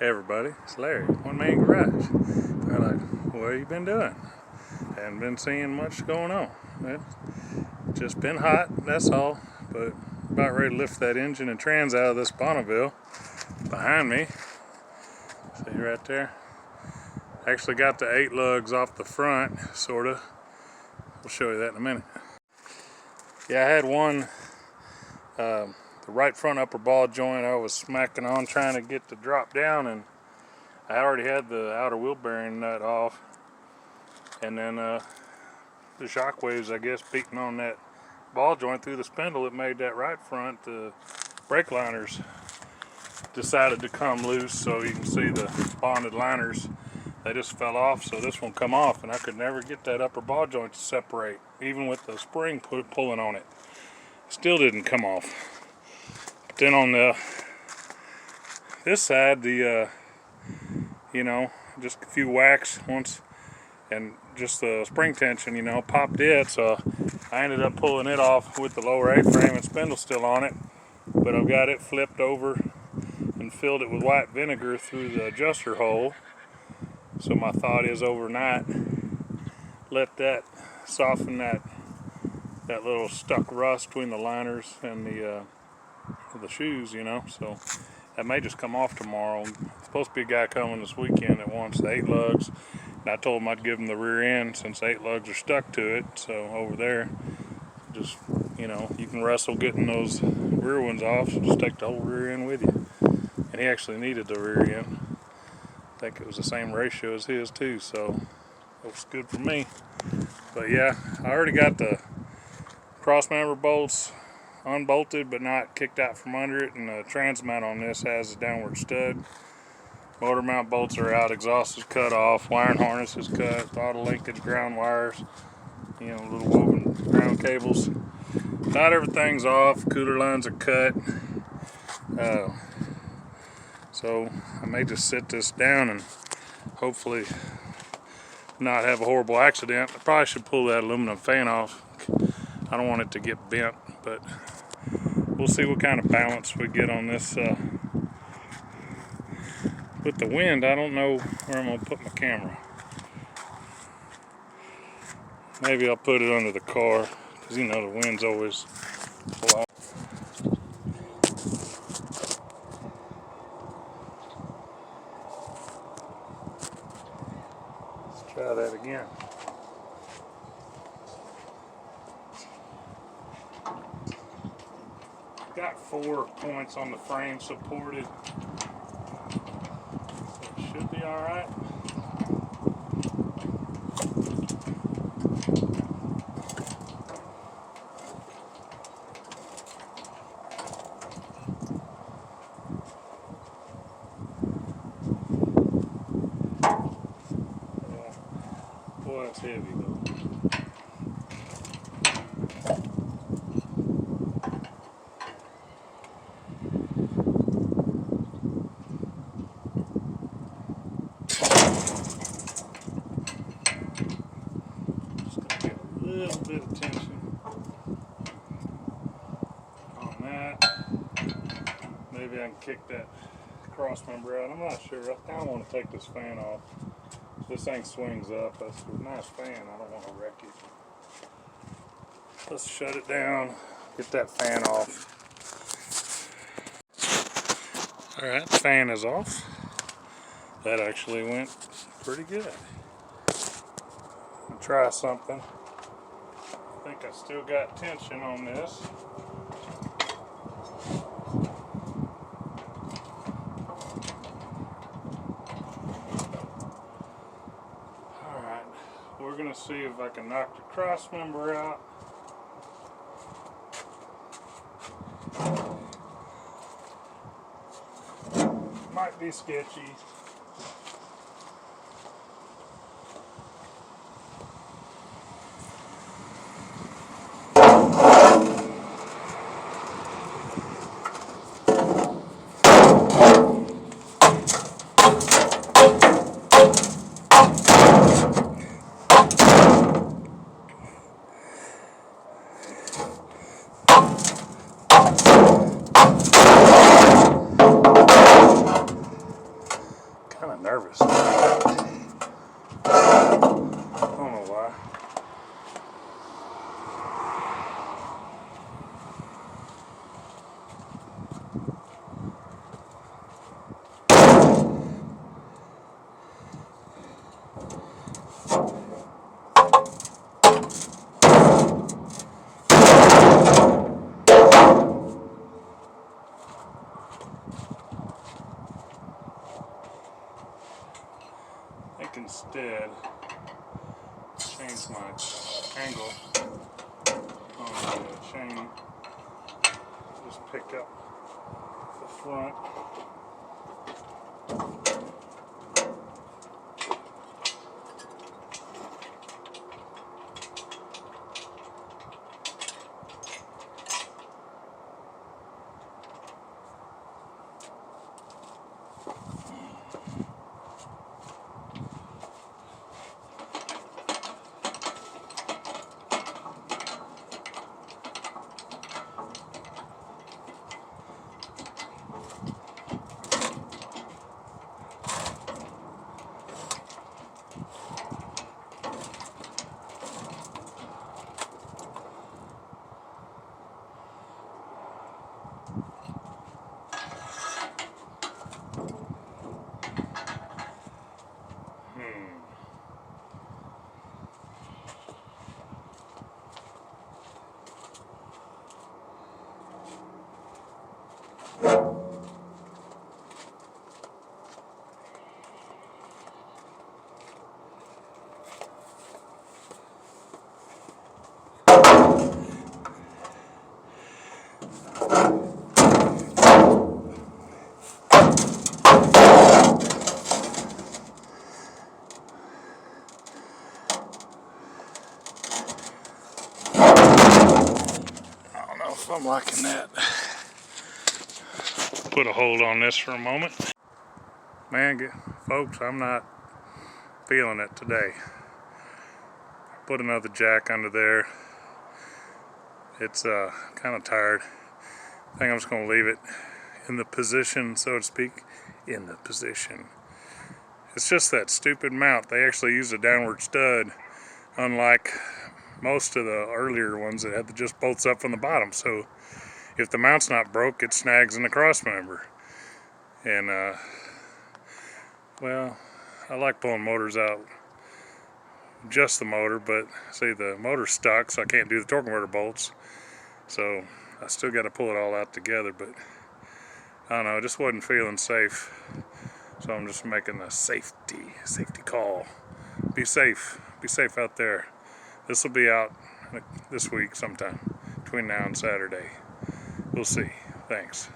Hey everybody, it's Larry, One Man Garage. They're like, what have you been doing? Haven't been seeing much going on. It's just been hot, that's all. But about ready to lift that engine and trans out of this Bonneville behind me. See right there? Actually got the 8 lugs off the front, sorta. We'll show you that in a minute. Yeah, I had one, the right front upper ball joint I was smacking on trying to get to drop down, and I already had the outer wheel bearing nut off, and then the shock waves, I guess, beating on that ball joint through the spindle, it made that right front, the brake liners decided to come loose. So you can see the bonded liners, they just fell off, so this one come off, and I could never get that upper ball joint to separate, even with the spring pulling on it. Still didn't come off. But then on this side, the just a few whacks once, and just the spring tension, popped it. So I ended up pulling it off with the lower A-frame and spindle still on it. But I've got it flipped over and filled it with white vinegar through the adjuster hole. So my thought is overnight, let that soften that little stuck rust between the liners and the shoes, so that may just come off tomorrow. There's supposed to be a guy coming this weekend that wants the 8 lugs, and I told him I'd give him the rear end since the 8 lugs are stuck to it. So over there, just you can wrestle getting those rear ones off, so just take the whole rear end with you. And he actually needed the rear end. I think it was the same ratio as his too, so it was good for me. But yeah, I already got the cross member bolts unbolted but not kicked out from under it, and the trans mount on this has a downward stud. Motor mount bolts are out, exhaust is cut off, wiring harness is cut, throttle linkage, ground wires, little woven ground cables. Not everything's off, cooler lines are cut. So I may just sit this down and hopefully not have a horrible accident. I probably should pull that aluminum fan off. I don't want it to get bent, but we'll see what kind of balance we get on this. With the wind, I don't know where I'm going to put my camera. Maybe I'll put it under the car, because the wind's always blowing. Let's try that again. Got 4 points on the frame supported, so it should be all right. Boy, it's heavy though. Little bit of tension on that. Maybe I can kick that cross member out. I'm not sure. I kind of want to take this fan off. This thing swings up. That's a nice fan. I don't want to wreck it. Let's shut it down. Get that fan off. Alright, the fan is off. That actually went pretty good. I'll try something. I think I still got tension on this. Alright, we're going to see if I can knock the cross member out. Might be sketchy. kind of nervous. I don't know why. I think instead change my angle on the chain. Just pick up the front. I'm liking that. Put a hold on this for a moment. Man, folks, I'm not feeling it today. Put another jack under there. It's kind of tired. I think I'm just going to leave it in the position, so to speak. In the position. It's just that stupid mount. They actually use a downward stud, unlike most of the earlier ones that had just bolts up from the bottom. So if the mount's not broke, it snags in the cross member. And well, I like pulling motors out, just the motor, but see, the motor's stuck, so I can't do the torque converter bolts. So I still got to pull it all out together, but I don't know, I just wasn't feeling safe. So I'm just making a safety call. Be safe out there. This will be out this week sometime, between now and Saturday. We'll see. Thanks.